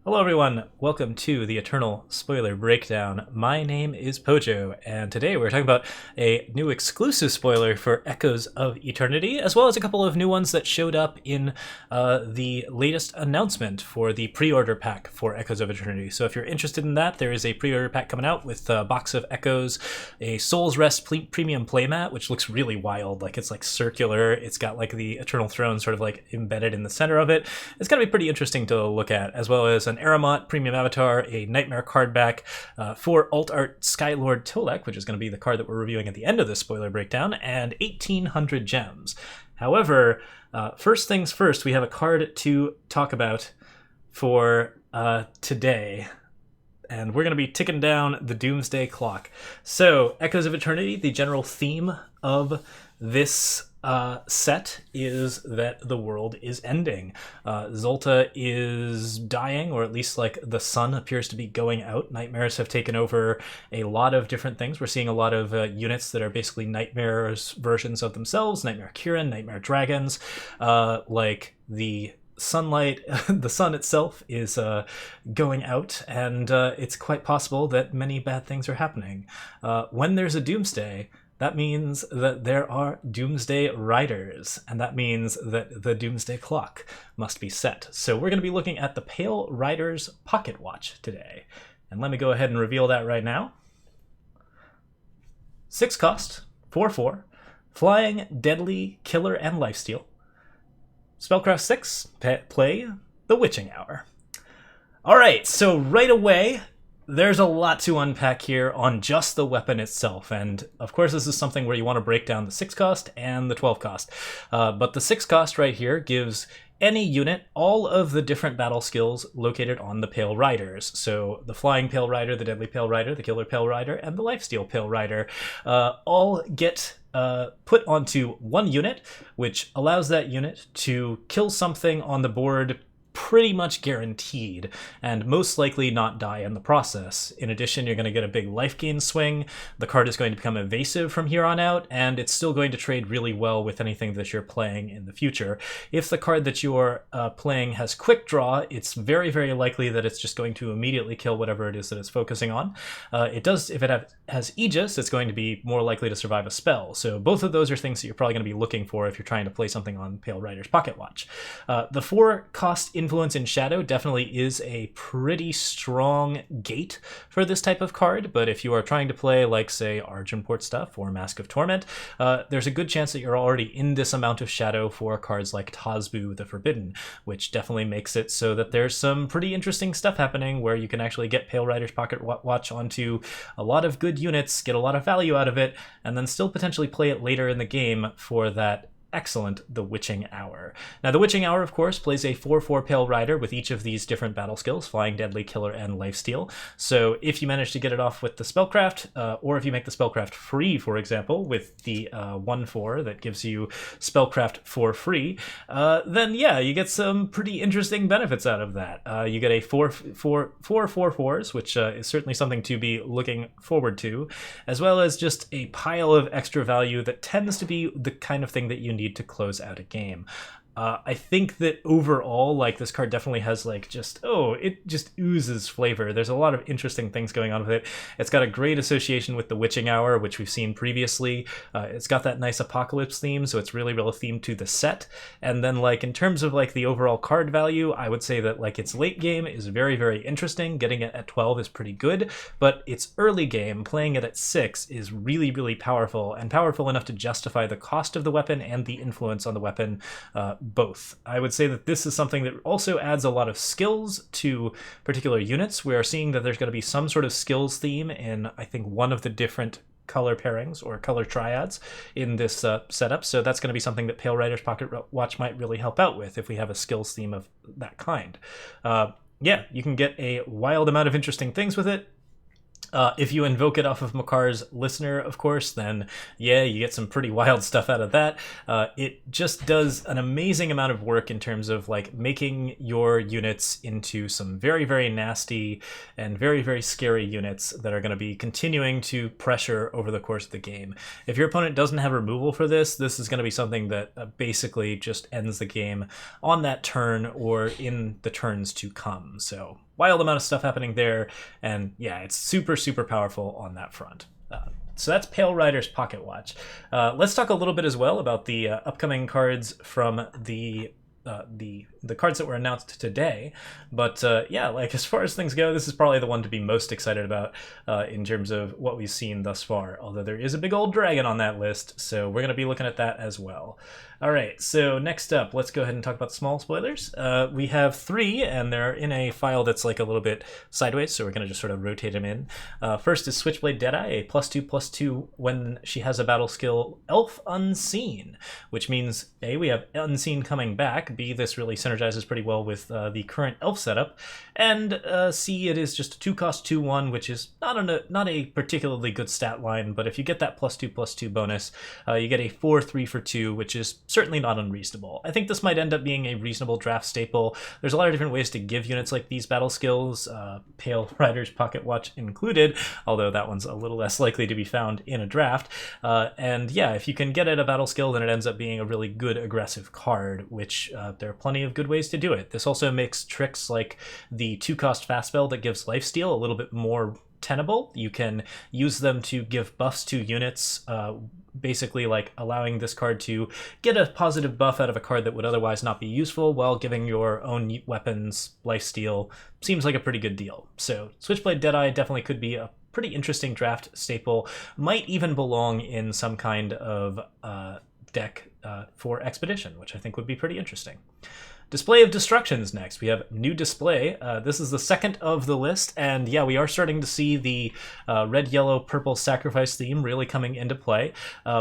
Hello everyone, welcome to the Eternal Spoiler Breakdown. My name is Pojo, and today we're talking about a new exclusive spoiler for Echoes of Eternity, as well as a couple of new ones that showed up in the latest announcement for the pre-order pack for Echoes of Eternity. So if you're interested in that, there is a pre-order pack coming out with a box of Echoes, a Soul's Rest premium playmat, which looks really wild, like it's like circular, it's got like the Eternal Throne sort of like embedded in the center of it. It's gonna be pretty interesting to look at, as well as an Aramont premium avatar, a Nightmare card back, 4 alt art Skylord Tolek, which is going to be the card that we're reviewing at the end of this spoiler breakdown, and 1,800 gems. However, first things first, we have a card to talk about for today. And we're going to be ticking down the Doomsday Clock. So, Echoes of Eternity, the general theme of this set is that the world is ending. Zolta is dying, or at least like the sun appears to be going out. Nightmares have taken over a lot of different things. We're seeing a lot of units that are basically Nightmares versions of themselves. Nightmare Kirin, Nightmare Dragons, like the sunlight, the sun itself is going out, and it's quite possible that many bad things are happening. When there's a doomsday, that means that there are doomsday riders, and that means that the doomsday clock must be set. So we're going to be looking at the Palerider's Pocketwatch today. And let me go ahead and reveal that right now. 6 cost, 4/4, flying, deadly, killer, and lifesteal. Spellcraft 6, play the Witching Hour. Alright, so right away, there's a lot to unpack here on just the weapon itself, and of course this is something where you want to break down the 6 cost and the 12 cost. But the 6 cost right here gives any unit all of the different battle skills located on the Pale Riders. So the Flying Pale Rider, the Deadly Pale Rider, the Killer Pale Rider, and the Lifesteal Pale Rider all get put onto one unit, which allows that unit to kill something on the board pretty much guaranteed, and most likely not die in the process. In addition, you're going to get a big life gain swing. The card is going to become evasive from here on out, and it's still going to trade really well with anything that you're playing in the future. If the card that you're playing has quick draw, it's very, very likely that it's just going to immediately kill whatever it is that it's focusing on. It does, if it has Aegis, it's going to be more likely to survive a spell. So both of those are things that you're probably going to be looking for if you're trying to play something on Palerider's Pocketwatch. The 4 cost Influence in Shadow definitely is a pretty strong gate for this type of card, but if you are trying to play like, say, Argenport stuff or Mask of Torment, there's a good chance that you're already in this amount of shadow for cards like Tazbu the Forbidden, which definitely makes it so that there's some pretty interesting stuff happening where you can actually get Palerider's Pocketwatch onto a lot of good units, get a lot of value out of it, and then still potentially play it later in the game for that excellent The Witching Hour. Now, The Witching Hour, of course, plays a 4/4 Pale Rider with each of these different battle skills, Flying, Deadly, Killer, and Lifesteal. So if you manage to get it off with the Spellcraft, or if you make the Spellcraft free, for example, with the 1/4 that gives you Spellcraft for free, then yeah, you get some pretty interesting benefits out of that. You get a 4/4s, which is certainly something to be looking forward to, as well as just a pile of extra value that tends to be the kind of thing that you need to close out a game. I think that overall, like, this card definitely has like it just oozes flavor. There's a lot of interesting things going on with it. It's got a great association with the Witching Hour, which we've seen previously. It's got that nice apocalypse theme, so it's really themed to the set. And then, like, in terms of like the overall card value, I would say that like its late game is very, very interesting. Getting it at 12 is pretty good, but its early game, playing it at 6, is really, really powerful, and powerful enough to justify the cost of the weapon and the influence on the weapon. Both. I would say that this is something that also adds a lot of skills to particular units. We are seeing that there's going to be some sort of skills theme in, I think, one of the different color pairings or color triads in this setup, so that's going to be something that Palerider's Pocketwatch might really help out with if we have a skills theme of that kind. Yeah, you can get a wild amount of interesting things with it. If you invoke it off of Makar's Listener, of course, then yeah, you get some pretty wild stuff out of that. It just does an amazing amount of work in terms of like making your units into some very, very nasty and very, very scary units that are going to be continuing to pressure over the course of the game. If your opponent doesn't have removal for this, this is going to be something that basically just ends the game on that turn or in the turns to come. So wild amount of stuff happening there, and yeah, it's super, super powerful on that front. So that's Palerider's Pocketwatch. Let's talk a little bit as well about the upcoming cards from the cards that were announced today. But yeah, like as far as things go, this is probably the one to be most excited about in terms of what we've seen thus far. Although there is a big old dragon on that list, so we're going to be looking at that as well. All right, so next up, let's go ahead and talk about small spoilers. We have 3, and they're in a file that's like a little bit sideways, so we're going to just sort of rotate them in. First is Switchblade Deadeye, a +2/+2 when she has a battle skill, Elf Unseen, which means A, we have Unseen coming back, B, this really synergizes pretty well with the current Elf setup, and C, it is just a 2-cost 2/1, which is not a particularly good stat line, but if you get that +2/+2 bonus, you get a 4/3 for 2, which is certainly not unreasonable. I think this might end up being a reasonable draft staple. There's a lot of different ways to give units like these battle skills, Palerider's Pocketwatch included, although that one's a little less likely to be found in a draft. And yeah, if you can get it a battle skill, then it ends up being a really good aggressive card, which there are plenty of good ways to do it. This also makes tricks like the 2-cost fast spell that gives lifesteal a little bit more tenable. You can use them to give buffs to units, basically like allowing this card to get a positive buff out of a card that would otherwise not be useful while giving your own weapons lifesteal. Seems like a pretty good deal. So Switchblade Deadeye definitely could be a pretty interesting draft staple. Might even belong in some kind of deck for Expedition, which I think would be pretty interesting. Display of Destructions next. We have New Display. This is the second of the list, and yeah, we are starting to see the red, yellow, purple sacrifice theme really coming into play.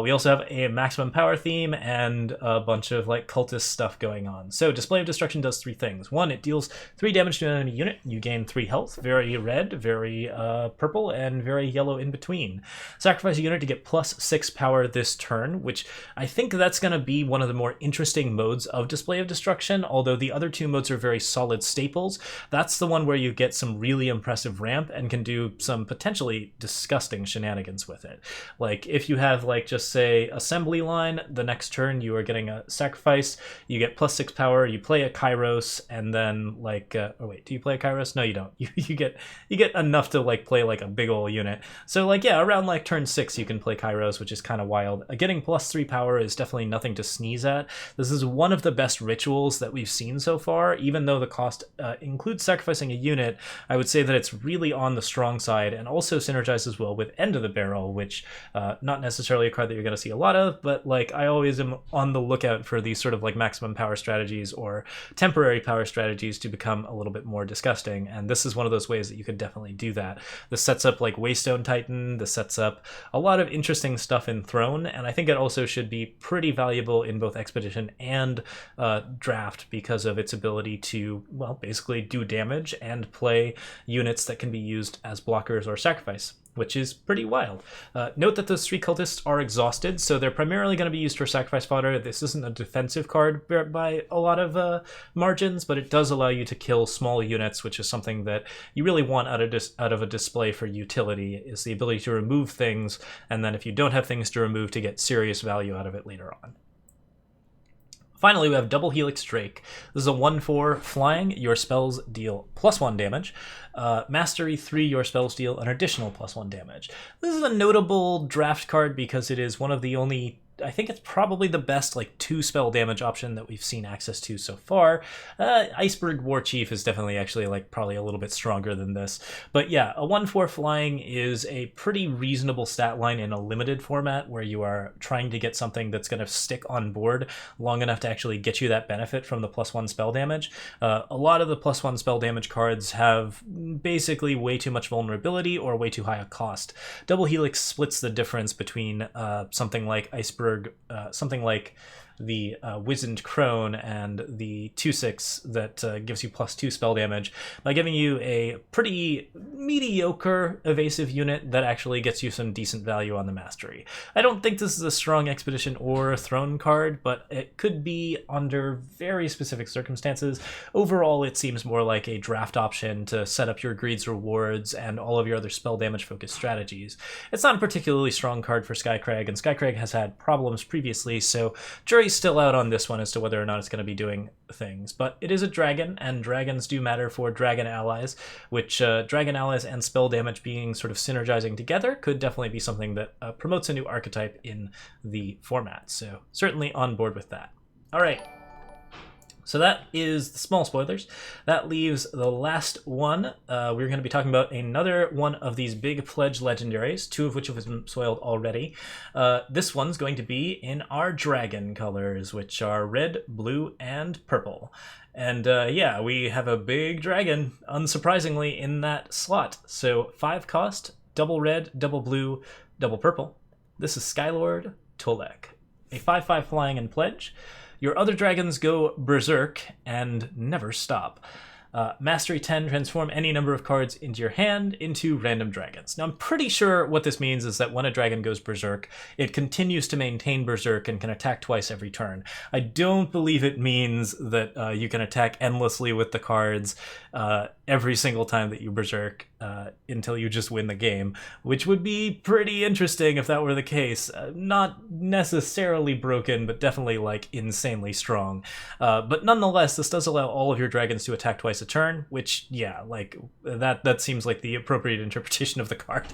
We also have a maximum power theme and a bunch of like cultist stuff going on. So Display of Destruction does 3 things. 1, it deals 3 damage to an enemy unit. You gain 3 health. Very red, very purple, and very yellow in between. Sacrifice a unit to get +6 power this turn, which I think that's going to be one of the more interesting modes of Display of Destruction, although the other 2 modes are very solid staples. That's the one where you get some really impressive ramp and can do some potentially disgusting shenanigans with it. Like if you have like just say assembly line, the next turn you are getting a sacrifice, you get +6 power, you play a Kairos, and then like oh wait, do you play a Kairos? No, you don't. You get enough to like play like a big old unit. So like yeah, around like turn 6 you can play Kairos, which is kind of wild. Getting +3 power is definitely nothing to sneeze at. This is one of the best rituals that we've seen so far. Even though the cost includes sacrificing a unit, I would say that it's really on the strong side and also synergizes well with End of the Barrel, which not necessarily a card that you're going to see a lot of, but like I always am on the lookout for these sort of like maximum power strategies or temporary power strategies to become a little bit more disgusting, and this is one of those ways that you could definitely do that. This sets up like Waystone Titan, this sets up a lot of interesting stuff in Throne, and I think it also should be pretty valuable in both Expedition and Draft because of its ability to, well, basically do damage and play units that can be used as blockers or sacrifice, which is pretty wild. Note that those 3 cultists are exhausted, so they're primarily going to be used for sacrifice fodder. This isn't a defensive card by a lot of margins, but it does allow you to kill small units, which is something that you really want out of a display for utility, is the ability to remove things, and then if you don't have things to remove, to get serious value out of it later on. Finally, we have Double Helix Drake. This is a 1/4 flying. Your spells deal +1 damage. Mastery 3, your spells deal an additional +1 damage. This is a notable draft card because it is one of the only, I think it's probably the best like 2 spell damage option that we've seen access to so far. Iceberg War Chief is definitely actually like probably a little bit stronger than this. But yeah, a 1/4 flying is a pretty reasonable stat line in a limited format where you are trying to get something that's going to stick on board long enough to actually get you that benefit from the +1 spell damage. A lot of the +1 spell damage cards have basically way too much vulnerability or way too high a cost. Double Helix splits the difference between something like Iceberg, something like the Wizened Crone and the 2/6 that gives you +2 spell damage by giving you a pretty mediocre evasive unit that actually gets you some decent value on the mastery. I don't think this is a strong Expedition or Throne card, but it could be under very specific circumstances. Overall, it seems more like a draft option to set up your Greed's Rewards and all of your other spell damage focused strategies. It's not a particularly strong card for Skycrag, and Skycrag has had problems previously, so during jury's still out on this one as to whether or not it's going to be doing things, but it is a dragon, and dragons do matter for dragon allies, which dragon allies and spell damage being sort of synergizing together could definitely be something that promotes a new archetype in the format, so certainly on board with that. All right. So that is the small spoilers. That leaves the last one. We're going to be talking about another one of these big pledge legendaries, two of which have been spoiled already. This one's going to be in our dragon colors, which are red, blue, and purple. And yeah, we have a big dragon, unsurprisingly, in that slot. So 5 cost, double red, double blue, double purple. This is Skylord Tolek, a 5/5 flying and pledge. Your other dragons go berserk and never stop. Mastery 10, transform any number of cards into your hand into random dragons. Now, I'm pretty sure what this means is that when a dragon goes berserk, it continues to maintain berserk and can attack twice every turn. I don't believe it means that you can attack endlessly with the cards every single time that you berserk until you just win the game, which would be pretty interesting if that were the case. Not necessarily broken, but definitely like insanely strong. But nonetheless, this does allow all of your dragons to attack twice a turn, which, yeah, like that seems like the appropriate interpretation of the card.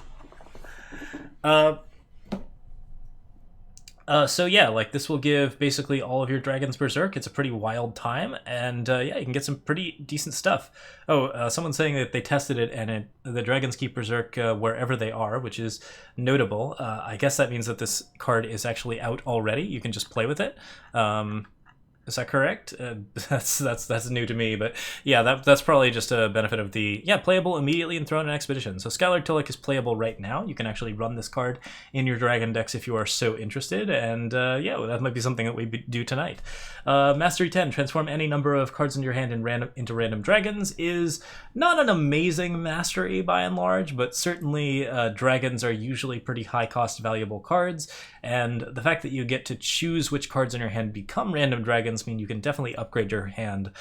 So yeah, like this will give basically all of your dragons berserk. It's a pretty wild time, and yeah, you can get some pretty decent stuff. Oh, someone's saying that they tested it, and the dragons keep berserk wherever they are, which is notable. I guess that means that this card is actually out already. You can just play with it. Is that correct? That's new to me, but yeah, that's probably just a benefit of the playable immediately and thrown in expedition. So Skylord Tolek is playable right now. You can actually run this card in your dragon decks if you are so interested, and yeah, well, that might be something that we do tonight. Mastery 10, transform any number of cards in your hand into random dragons, is not an amazing mastery by and large, but certainly dragons are usually pretty high cost valuable cards, and the fact that you get to choose which cards in your hand become random dragons mean you can definitely upgrade your hand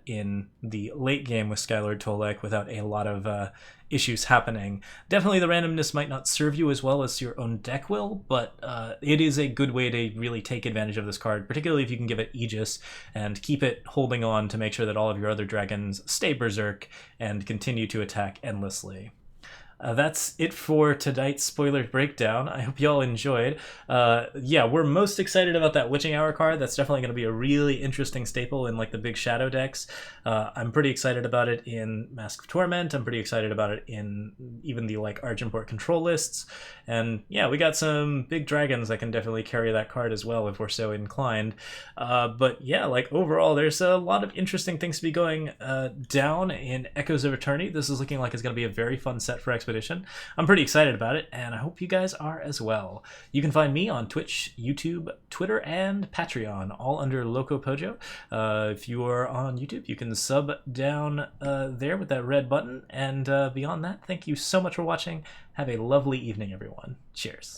in the late game with Skylord Tolek without a lot of issues happening. Definitely the randomness might not serve you as well as your own deck will, but it is a good way to really take advantage of this card, particularly if you can give it Aegis and keep it holding on to make sure that all of your other dragons stay berserk and continue to attack endlessly. That's it for tonight's spoiler breakdown. I hope y'all enjoyed. Yeah, we're most excited about that Witching Hour card. That's definitely going to be a really interesting staple in like the big shadow decks. I'm pretty excited about it in Mask of Torment. I'm pretty excited about it in even the like Argenport control lists. And yeah, we got some big dragons that can definitely carry that card as well if we're so inclined. But yeah, like overall, there's a lot of interesting things to be going down in Echoes of Eternity. This is looking like it's going to be a very fun set for Expedition. I'm pretty excited about it, and I hope you guys are as well. You can find me on Twitch, YouTube, Twitter, and Patreon, all under Loco Pojo. If you are on YouTube, you can sub down there with that red button, and beyond that, thank you so much for watching. Have a lovely evening, everyone. Cheers.